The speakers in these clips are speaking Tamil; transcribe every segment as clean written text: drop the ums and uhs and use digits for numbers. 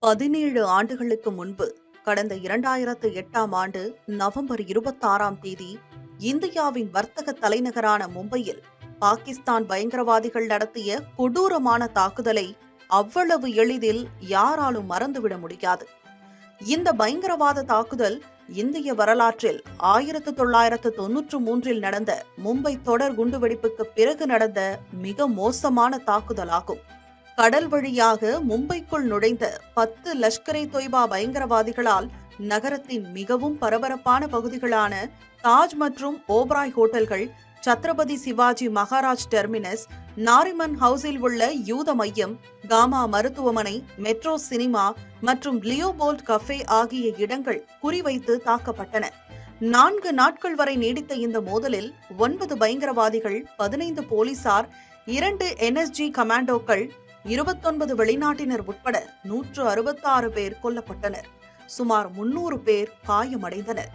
17 ஆண்டுகளுக்கு முன்பு கடந்த 2008ஆம் ஆண்டு நவம்பர் 26ஆம் தேதி இந்தியாவின் வர்த்தக தலைநகரான மும்பையில் பாகிஸ்தான் பயங்கரவாதிகள் நடத்திய கொடூரமான தாக்குதலை அவ்வளவு எளிதில் யாராலும் மறந்துவிட முடியாது. இந்த பயங்கரவாத தாக்குதல் இந்திய வரலாற்றில் 1993இல் நடந்த மும்பை தொடர் குண்டுவெடிப்புக்கு பிறகு நடந்த மிக மோசமான தாக்குதலாகும். கடல் வழியாக மும்பைக்குள் நுழைந்த 10 லஷ்கர்-இ-தொய்பா பயங்கரவாதிகளால் நகரத்தின் மிகவும் பரபரப்பான பகுதிகளான தாஜ் மற்றும் ஓபராய் ஹோட்டல்கள், சத்ரபதி சிவாஜி மகாராஜ் டெர்மினஸ், நாரிமன் ஹவுஸில் உள்ள யூத மையம், காமா மருத்துவமனை, மெட்ரோ சினிமா மற்றும் லியோபோல்ட் கஃபே ஆகிய இடங்கள் குறிவைத்து தாக்கப்பட்டன. 4 நாட்கள் வரை நீடித்த இந்த மோதலில் 9 பயங்கரவாதிகள், 15 போலீசார், 2 NSG கமாண்டோக்கள், 29 வெளிநாட்டினர் உட்பட 166 பேர் கொல்லப்பட்டனர். சுமார் 300 பேர் காயமடைந்தனர்.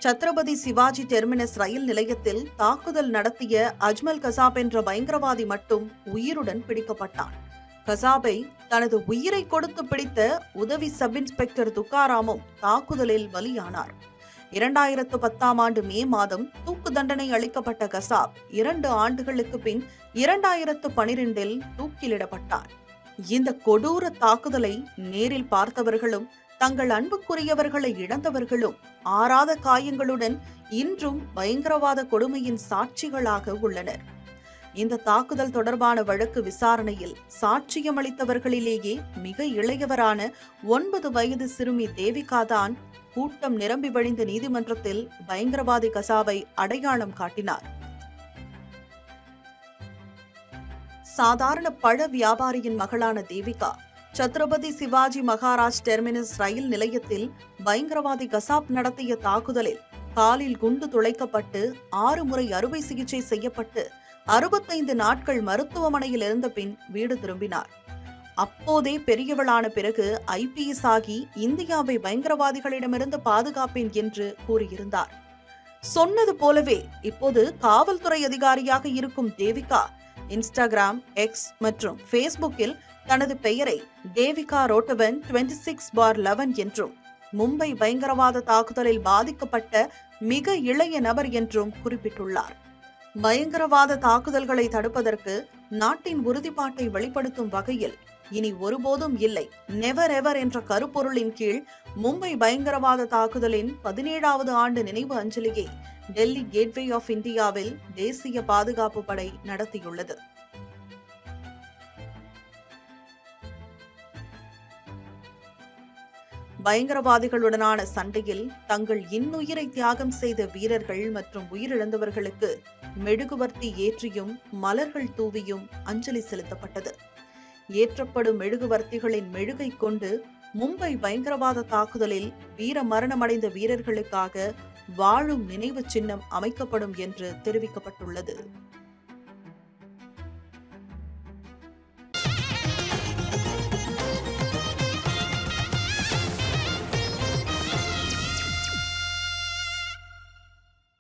சத்ரபதி சிவாஜி டெர்மினஸ் ரயில் நிலையத்தில் தாக்குதல் நடத்திய அஜ்மல் கசாப் என்ற பயங்கரவாதி மட்டும் உயிருடன் பிடிக்கப்பட்டான். கசாபை தனது உயிரை கொடுத்து பிடித்த உதவி சப் இன்ஸ்பெக்டர் துக்காராமும் தாக்குதலில் பலியானார். 2010ஆம் ஆண்டு மே மாதம் தூக்கு தண்டனை அளிக்கப்பட்ட கசாப் 2 ஆண்டுகளுக்கு பின் 2012இல் தூக்கிலிடப்பட்டார். இந்த கொடூர தாக்குதலை நேரில் பார்த்தவர்களும் தங்கள் அன்புக்குரியவர்களை இழந்தவர்களும் ஆறாத காயங்களுடன் இன்றும் பயங்கரவாத கொடுமையின் சாட்சிகளாக உள்ளனர். இந்த தாக்குதல் தொடர்பான வழக்கு விசாரணையில் சாட்சியமளித்தவர்களிலேயே மிக இளையவரான 9 வயது சிறுமி தேவிகா தான் கூட்டம் நிரம்பி வழிந்த நீதிமன்றத்தில் பயங்கரவாதி கசாபை அடையாளம் காட்டினார். சாதாரண பழ வியாபாரியின் மகளான தேவிகா சத்ரபதி சிவாஜி மகாராஜ் டெர்மினஸ் ரயில் நிலையத்தில் பயங்கரவாதி கசாப் நடத்திய தாக்குதலில் காலில் குண்டு துளைக்கப்பட்டு 6 முறை அறுவை சிகிச்சை செய்யப்பட்டு 65 நாட்கள் மருத்துவமனையில் இருந்த பின் வீடு திரும்பினார். அப்போதே பெரியவளான பிறகு IPS ஆகி இந்தியாவை பயங்கரவாதிகளிடமிருந்து பாதுகாப்பேன் என்று கூறியிருந்தார். சொன்னது போலவே இப்போது காவல்துறை அதிகாரியாக இருக்கும் தேவிகா இன்ஸ்டாகிராம், எக்ஸ் மற்றும் ஃபேஸ்புக்கில் தனது பெயரை தேவிகா ரோட்டவன் 26/11 என்றும் மும்பை பயங்கரவாத தாக்குதலில் பாதிக்கப்பட்ட மிக இளைய நபர் என்றும் குறிப்பிட்டுள்ளார். பயங்கரவாத தாக்குதல்களை தடுப்பதற்கு நாட்டின் உறுதிப்பாட்டை வெளிப்படுத்தும் வகையில் இனி ஒருபோதும் இல்லை, நெவர் எவர் என்ற கருப்பொருளின் கீழ் மும்பை பயங்கரவாத தாக்குதலின் 17வது ஆண்டு நினைவு அஞ்சலியை டெல்லி கேட்வே ஆஃப் இந்தியாவில் தேசிய பாதுகாப்பு படை நடத்தியுள்ளது. பயங்கரவாதிகளுடனான சண்டையில் தங்கள் இன்னுயிரை தியாகம் செய்த வீரர்கள் மற்றும் உயிரிழந்தவர்களுக்கு மெழுகுவர்த்தி ஏற்றியும் மலர்கள் தூவியும் அஞ்சலி செலுத்தப்பட்டது. ஏற்றப்படும் மெழுகுவர்த்திகளின் மெழுகை கொண்டு மும்பை பயங்கரவாத தாக்குதலில் வீர மரணமடைந்த வீரர்களுக்காக வாழும் நினைவு சின்னம் அமைக்கப்படும் என்று தெரிவிக்கப்பட்டுள்ளது.